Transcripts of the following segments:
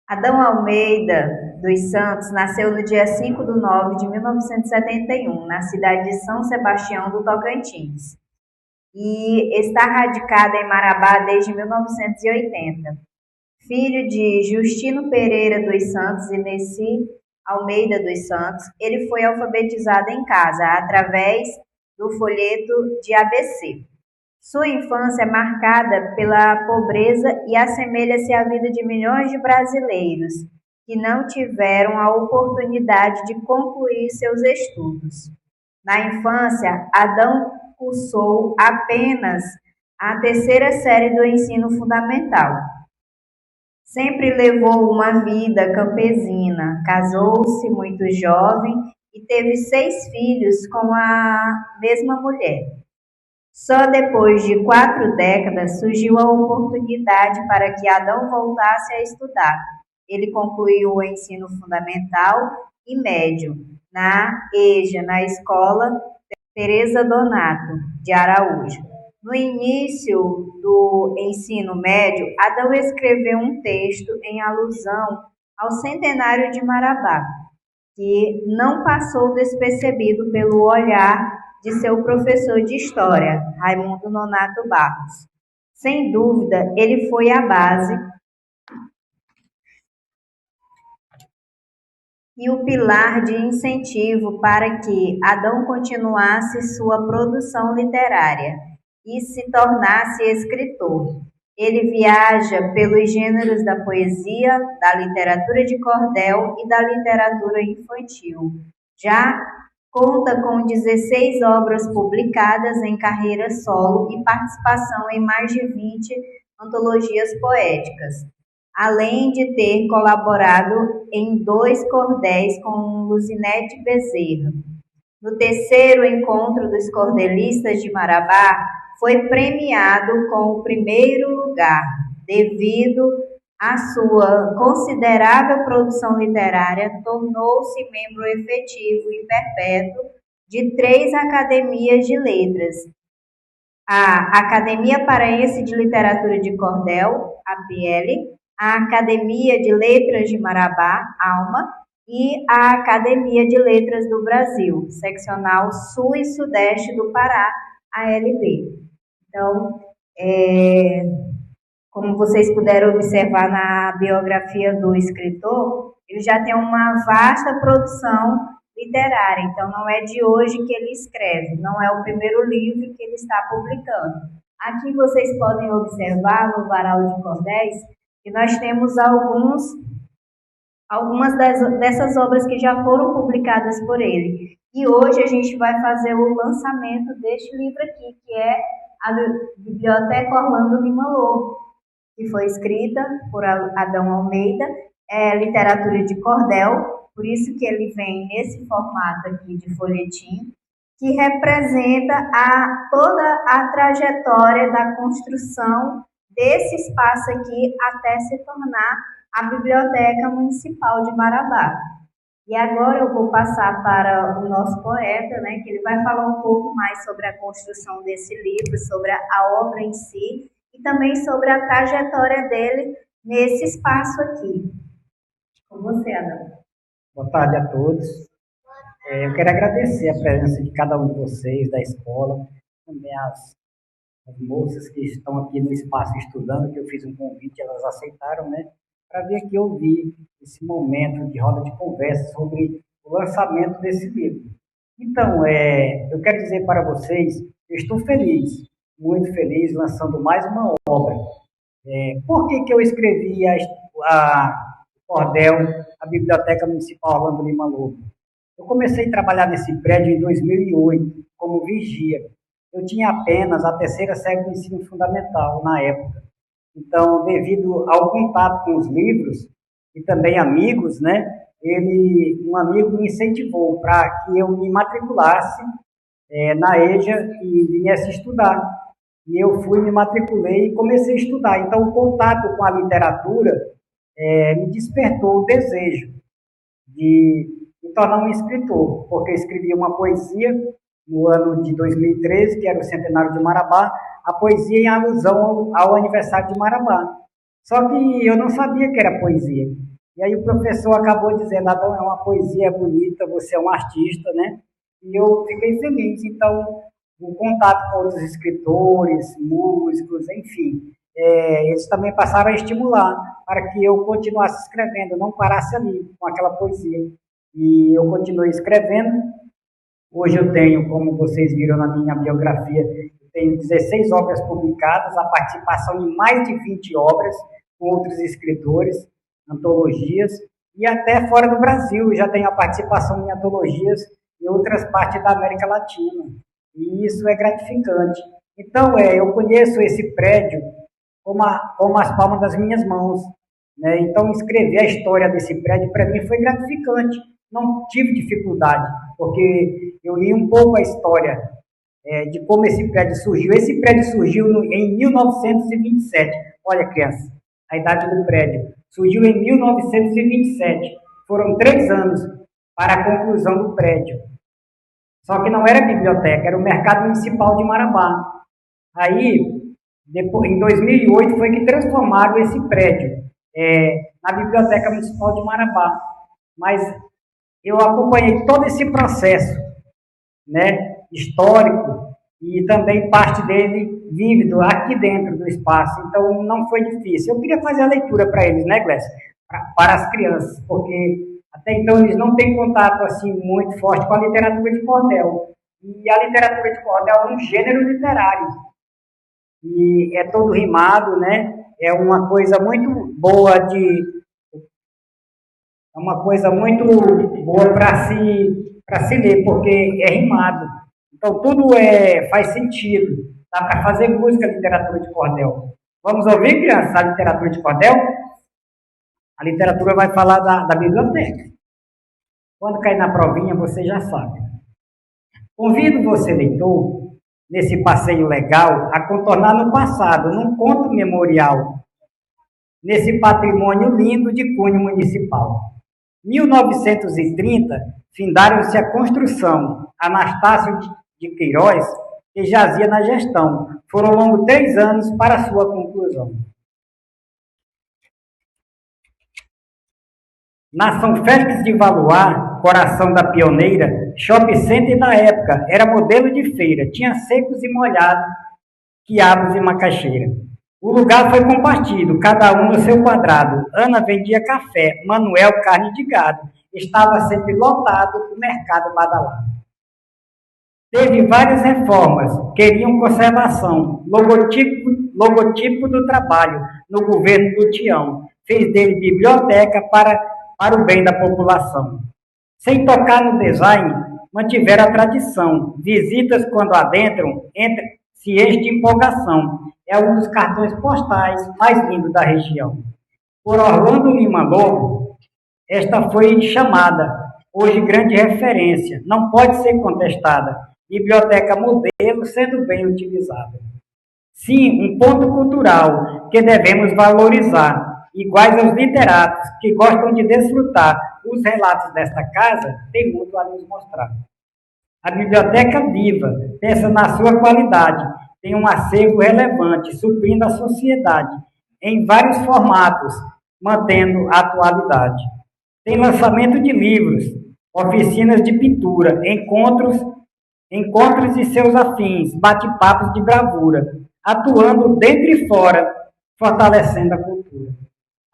Adão Almeida dos Santos nasceu no dia 5 de nove de 1971, na cidade de São Sebastião do Tocantins, e está radicada em Marabá desde 1980. Filho de Justino Pereira dos Santos e Nessi Almeida dos Santos, ele foi alfabetizado em casa através do folheto de ABC. Sua infância é marcada pela pobreza e assemelha-se à vida de milhões de brasileiros que não tiveram a oportunidade de concluir seus estudos. Na infância, Adão cursou apenas a terceira série do ensino fundamental. Sempre levou uma vida campesina, casou-se muito jovem e teve 6 filhos com a mesma mulher. Só depois de 4 décadas surgiu a oportunidade para que Adão voltasse a estudar. Ele concluiu o ensino fundamental e médio na EJA, na Escola Teresa Donato de Araújo. No início do ensino médio, Adão escreveu um texto em alusão ao centenário de Marabá, que não passou despercebido pelo olhar de seu professor de história, Raimundo Nonato Barros. Sem dúvida, ele foi a base e o pilar de incentivo para que Adão continuasse sua produção literária e se tornasse escritor. Ele viaja pelos gêneros da poesia, da literatura de cordel e da literatura infantil. Já conta com 16 obras publicadas em carreira solo e participação em mais de 20 antologias poéticas, além de ter colaborado em 2 cordéis com Luzinete Bezerra. No terceiro encontro dos cordelistas de Marabá, foi premiado com o primeiro lugar, devido à sua considerável produção literária, tornou-se membro efetivo e perpétuo de 3 academias de letras: a Academia Paraense de Literatura de Cordel, APL, a Academia de Letras de Marabá, ALMA, e a Academia de Letras do Brasil, seccional Sul e Sudeste do Pará, ALB. Então, como vocês puderam observar na biografia do escritor, ele já tem uma vasta produção literária, então não é de hoje que ele escreve, não é o primeiro livro que ele está publicando. Aqui vocês podem observar no varal de cordéis que nós temos algumas dessas obras que já foram publicadas por ele. E hoje a gente vai fazer o lançamento deste livro aqui, que é a Biblioteca Orlando Lima Lobo, que foi escrita por Adão Almeida, literatura de cordel, por isso que ele vem nesse formato aqui de folhetim, que representa toda a trajetória da construção desse espaço aqui até se tornar a Biblioteca Municipal de Marabá. E agora eu vou passar para o nosso poeta, né, que ele vai falar um pouco mais sobre a construção desse livro, sobre a obra em si, e também sobre a trajetória dele nesse espaço aqui. Com você, Adão. Boa tarde a todos. Eu quero agradecer a presença de cada um de vocês, da escola, também as moças que estão aqui no espaço estudando, que eu fiz um convite, elas aceitaram, né, para vir aqui ouvir esse momento de roda de conversa sobre o lançamento desse livro. Então, eu quero dizer para vocês, eu estou feliz, muito feliz, lançando mais uma obra. Por que eu escrevi a Cordel, a Biblioteca Municipal Orlando Lima Lobo? Eu comecei a trabalhar nesse prédio em 2008, como vigia. Eu tinha apenas a terceira série do ensino fundamental na época. Então, devido ao contato com os livros e também amigos, né, um amigo me incentivou para que eu me matriculasse na EJA e viesse estudar. E eu fui, me matriculei e comecei a estudar. Então, o contato com a literatura me despertou o desejo de me tornar um escritor, porque eu escrevi uma poesia no ano de 2013, que era o centenário de Marabá, a poesia em alusão ao aniversário de Marabá. Só que eu não sabia que era poesia. E aí o professor acabou dizendo, Adão, é uma poesia bonita, você é um artista, né? E eu fiquei feliz. Então, o contato com outros escritores, músicos, enfim, eles também passaram a estimular para que eu continuasse escrevendo, não parasse ali com aquela poesia. E eu continuei escrevendo. Hoje eu tenho, como vocês viram na minha biografia, eu tenho 16 obras publicadas, a participação em mais de 20 obras com outros escritores, antologias, e até fora do Brasil já tenho a participação em antologias em outras partes da América Latina. E isso é gratificante. Então, eu conheço esse prédio como as palmas das minhas mãos, né? Então, escrever a história desse prédio para mim foi gratificante. Não tive dificuldade, porque eu li um pouco a história de como esse prédio surgiu. Esse prédio surgiu em 1927. Olha, criança, a idade do prédio. Surgiu em 1927. Foram 3 anos para a conclusão do prédio. Só que não era biblioteca, era o Mercado Municipal de Marabá. Aí, depois, em 2008, foi que transformaram esse prédio na Biblioteca Municipal de Marabá. Mas eu acompanhei todo esse processo, né, histórico, e também parte dele vívido aqui dentro do espaço. Então, não foi difícil. Eu queria fazer a leitura para eles, né, Glécio? Para as crianças, porque até então eles não têm contato assim muito forte com a literatura de cordel. E a literatura de cordel é um gênero literário. E é todo rimado, né? É uma coisa muito boa para se ler, porque é rimado. Então tudo faz sentido. Dá para fazer música literatura de cordel. Vamos ouvir, criança, a literatura de cordel? A literatura vai falar da biblioteca. Quando cair na provinha, você já sabe. Convido você, leitor, nesse passeio legal, a contornar no passado, num conto memorial, nesse patrimônio lindo de cunho municipal. 1930, findaram-se a construção, Anastácio de Queiroz, que jazia na gestão. Foram longos 3 anos para sua conclusão. Na São Félix de Valois, coração da pioneira, shopping center da época, era modelo de feira, tinha secos e molhados, quiabos e macaxeira. O lugar foi compartido, cada um no seu quadrado. Ana vendia café, Manuel carne de gado. Estava sempre lotado o mercado badalado. Teve várias reformas, queriam conservação, logotipo do trabalho no governo do Tião. Fez dele biblioteca para o bem da população. Sem tocar no design, mantiveram a tradição. Visitas quando adentram, se enche de empolgação. É um dos cartões postais mais lindos da região. Por Orlando Lima Lobo, esta foi chamada, hoje grande referência, não pode ser contestada. Biblioteca modelo sendo bem utilizada. Sim, um ponto cultural que devemos valorizar, iguais aos literatos que gostam de desfrutar. Os relatos desta casa têm muito a nos mostrar. A biblioteca viva, pensa na sua qualidade, tem um acervo relevante, suprindo a sociedade, em vários formatos, mantendo a atualidade. Tem lançamento de livros, oficinas de pintura, encontros e seus afins, bate-papos de bravura, atuando dentro e fora, fortalecendo a cultura.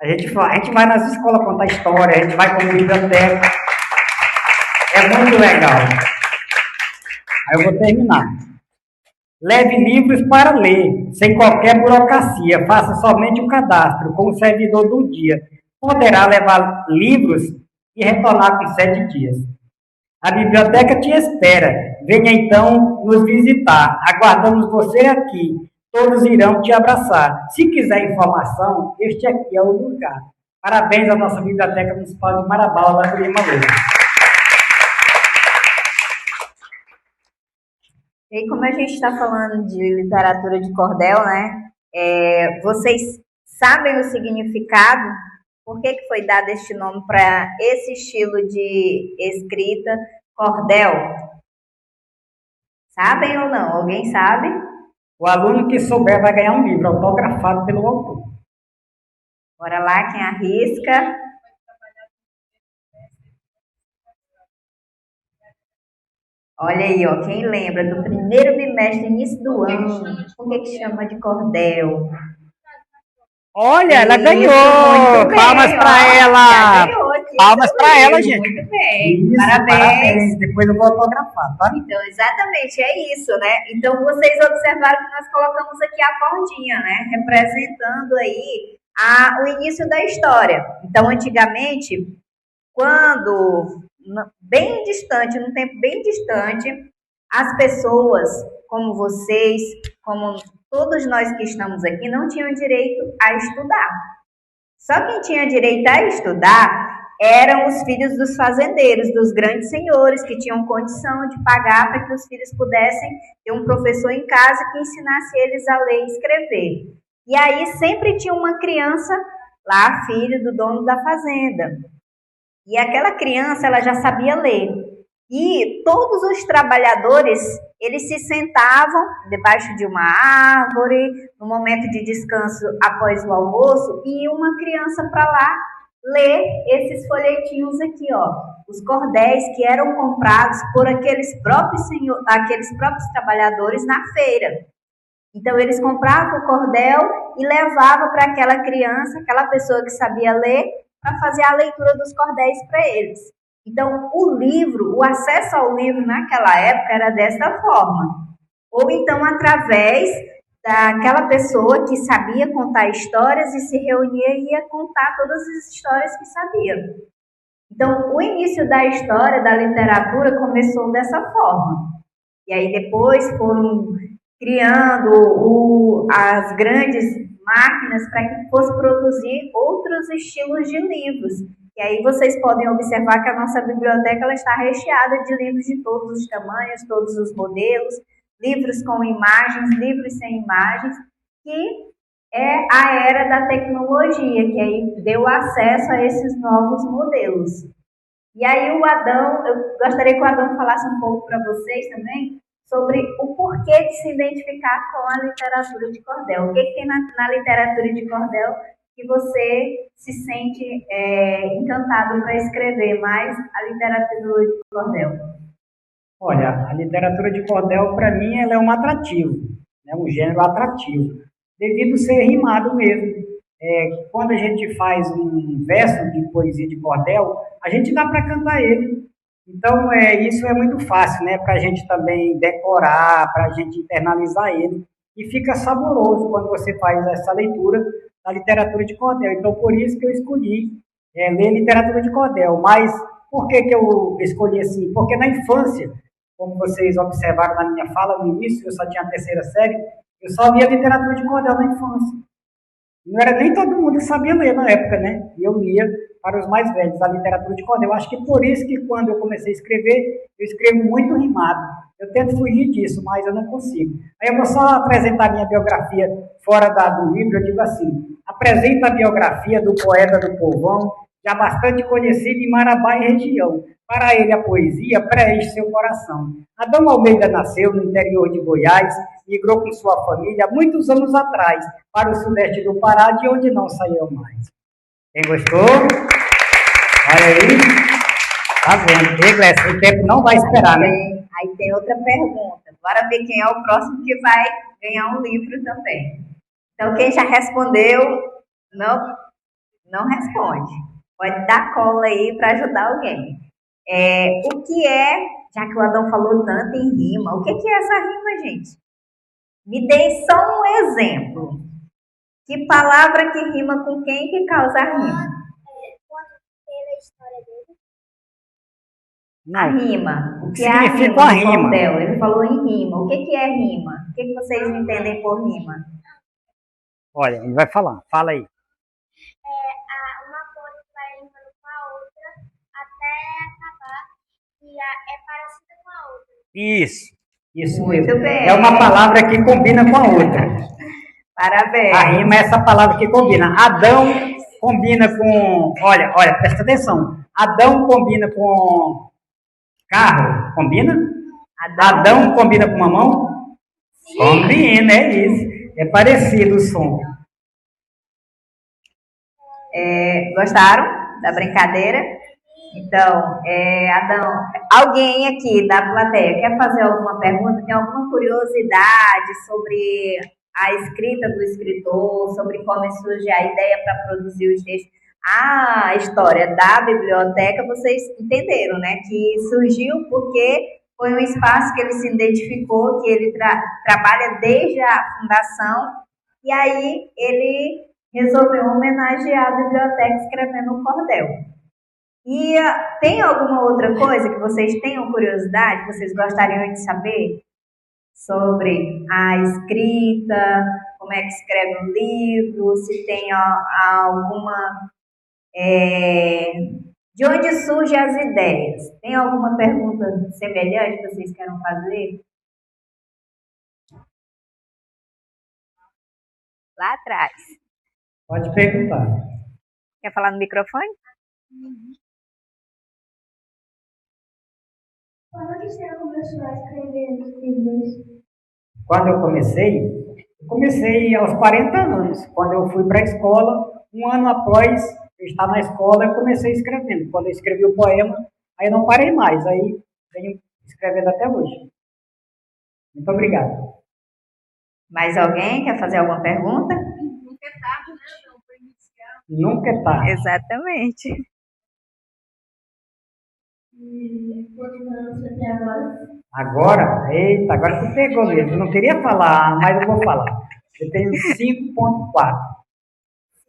A gente vai nas escolas contar história, a gente vai como biblioteca. É muito legal. Aí eu vou terminar. Leve livros para ler, sem qualquer burocracia. Faça somente o cadastro com o servidor do dia. Poderá levar livros e retornar com 7 dias. A biblioteca te espera. Venha então nos visitar. Aguardamos você aqui. Todos irão te abraçar. Se quiser informação, este aqui é o lugar. Parabéns à nossa Biblioteca Municipal de Marabá, lá do Lima Lobo. E como a gente está falando de literatura de cordel, né? Vocês sabem o significado? Por que foi dado este nome para esse estilo de escrita, cordel? Sabem ou não? Alguém sabe? O aluno que souber vai ganhar um livro autografado pelo autor. Bora lá, quem arrisca? Olha aí, ó, quem lembra do primeiro bimestre, início do ano, por que que chama de cordel? Olha, ela Isso, ganhou! muito bem, Palmas ó, para já ela! ganhou aqui Palmas seu para ela, livro, gente! muito bem, Isso, parabéns. Depois eu vou autografar, tá? Então, exatamente, é isso, né? Então, vocês observaram que nós colocamos aqui a cordinha, né? Representando aí o início da história. Então, antigamente, quando, bem distante, num tempo bem distante, as pessoas, como vocês, como todos nós que estamos aqui, não tinham direito a estudar. Só quem tinha direito a estudar eram os filhos dos fazendeiros, dos grandes senhores, que tinham condição de pagar para que os filhos pudessem ter um professor em casa que ensinasse eles a ler e escrever. E aí sempre tinha uma criança lá, filho do dono da fazenda. E aquela criança, ela já sabia ler. E todos os trabalhadores, eles se sentavam debaixo de uma árvore, no momento de descanso após o almoço, e ia uma criança para lá ler esses folhetinhos aqui, ó, os cordéis que eram comprados por aqueles próprios trabalhadores na feira. Então eles compravam o cordel e levavam para aquela criança, aquela pessoa que sabia ler, para fazer a leitura dos cordéis para eles. Então, o livro, o acesso ao livro naquela época era desta forma. Ou então através daquela pessoa que sabia contar histórias e se reunia e ia contar todas as histórias que sabia. Então, o início da história, da literatura, começou dessa forma. E aí depois foram criando as grandes máquinas para que fosse produzir outros estilos de livros. E aí vocês podem observar que a nossa biblioteca ela está recheada de livros de todos os tamanhos, todos os modelos, livros com imagens, livros sem imagens, que é a era da tecnologia, que aí deu acesso a esses novos modelos. E aí o Adão, eu gostaria que o Adão falasse um pouco para vocês também sobre o porquê de se identificar com a literatura de cordel. O que tem na literatura de cordel que você se sente encantado para escrever mais a literatura de cordel? Olha, a literatura de cordel, para mim, ela é um atrativo, né? Um gênero atrativo, devido a ser rimado mesmo. Quando a gente faz um verso de poesia de cordel, a gente dá para cantar ele. Então, isso é muito fácil, né? Para a gente também decorar, para a gente internalizar ele. E fica saboroso quando você faz essa leitura da literatura de cordel. Então, por isso que eu escolhi ler literatura de cordel. Mas por que eu escolhi assim? Porque na infância, como vocês observaram na minha fala no início, eu só tinha a terceira série, eu só lia literatura de cordel na infância. Não era nem todo mundo que sabia ler na época, né? E eu lia para os mais velhos a literatura de cordel. Eu acho que por isso que quando eu comecei a escrever, eu escrevo muito rimado. Eu tento fugir disso, mas eu não consigo. Aí eu vou só apresentar minha biografia fora do livro. Eu digo assim: apresenta a biografia do poeta do povão, já bastante conhecido em Marabá e região. Para ele, a poesia preenche seu coração. Adão Almeida nasceu no interior de Goiás, migrou com sua família há muitos anos atrás para o sudeste do Pará, de onde não saiu mais. Quem gostou? Olha aí. Tá vendo? Ei, o tempo não vai esperar, né? Aí tem outra pergunta. Bora ver quem é o próximo que vai ganhar um livro também. Então, quem já respondeu, não responde. Pode dar cola aí para ajudar alguém. O que já que o Adão falou tanto em rima, o que é essa rima, gente? Me dê só um exemplo. Que palavra que rima com quem que causa rima? Quando teve a história dele. Não. A rima. O que significa a rima? Ele falou em rima. O que é rima? O que vocês entendem por rima? Olha, ele vai falar. Fala aí. Uma coisa vai rimando com a outra até acabar e é parecida com a outra. Isso Muito mesmo. bem. É uma palavra que combina com a outra. Parabéns. A rima é essa palavra que combina. Adão combina com... Olha, presta atenção. Adão combina com carro. Combina? Adão combina com mamão? Sim. Combina, é isso. É parecido o som. Gostaram da brincadeira? Então, Adão, alguém aqui da plateia quer fazer alguma pergunta? Tem alguma curiosidade sobre a escrita do escritor, sobre como surge a ideia para produzir os textos? A história da biblioteca, vocês entenderam, né? Que surgiu porque foi um espaço que ele se identificou, que ele trabalha desde a fundação, e aí ele resolveu homenagear a biblioteca escrevendo um cordel. E tem alguma outra coisa que vocês tenham curiosidade, que vocês gostariam de saber sobre a escrita, como é que escreve um livro, se tem alguma. De onde surgem as ideias? Tem alguma pergunta semelhante que vocês queiram fazer? Lá atrás. Pode perguntar. Quer falar no microfone? Quando você começou a escrever os livros? Quando eu comecei aos 40 anos. Quando eu fui para a escola, um ano após eu estar na escola, eu comecei escrevendo. Quando eu escrevi o poema, aí eu não parei mais. Aí venho escrevendo até hoje. Muito obrigado. Mais alguém quer fazer alguma pergunta? Nunca é tarde, né? Não, para iniciar. Nunca é tarde. Exatamente. E quantos anos você tem agora? Agora, eita, agora tu pegou mesmo. Eu não queria falar, mas eu vou falar. Eu tenho 5,4.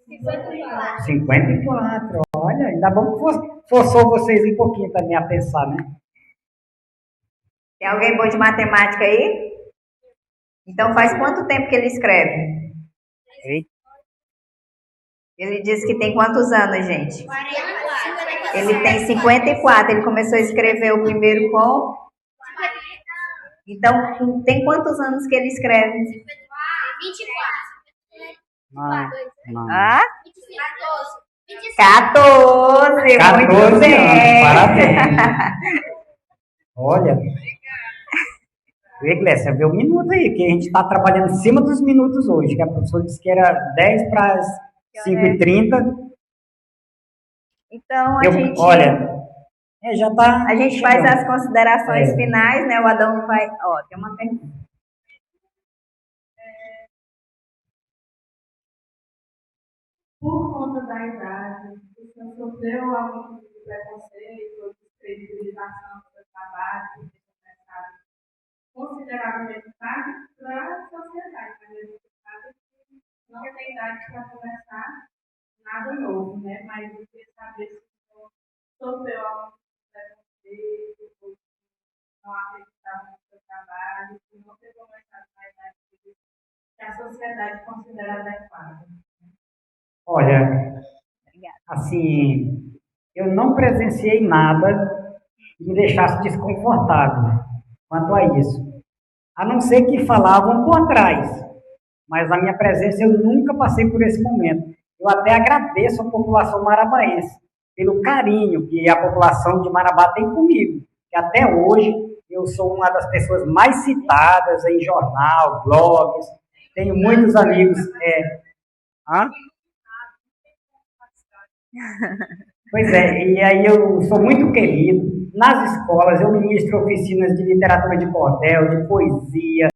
54. 54, olha, ainda bom que forçou vocês um pouquinho também a pensar, né? Tem alguém bom de matemática aí? Então faz quanto tempo que ele escreve? Eita. Ele disse que tem quantos anos, gente? 44. Ele tem 54. Ele começou a escrever o primeiro com. Então, tem quantos anos que ele escreve? 24. Não. Ah? 14. 14, 14 muito anos, bem. parabéns. Olha, Glécia, vê um minuto aí, que a gente está trabalhando em cima dos minutos hoje, que a professora disse que era 10 para as 5h30. Então, Olha, já tá. a gente faz chegando. as considerações finais, né? O Adão vai. Ó, tem uma pergunta. Por conta da idade, você sofreu algum tipo de preconceito ou descredibilização do seu trabalho, do seu mercado, consideravelmente tarde para a sociedade, mas a gente sabe que não tem idade para começar nada novo, né? Mas eu queria saber se você sofreu algum tipo de preconceito, ou não acreditava no seu trabalho, se não ter começado na idade que a sociedade considera adequada. Olha, assim, eu não presenciei nada que me deixasse desconfortável quanto a isso. A não ser que falavam por trás, mas na minha presença eu nunca passei por esse momento. Eu até agradeço a população marabaense pelo carinho que a população de Marabá tem comigo, que até hoje eu sou uma das pessoas mais citadas em jornal, blogs, tenho muitos amigos. Hã? Pois é, e aí eu sou muito querido. Nas escolas eu ministro oficinas de literatura de cordel, de poesia,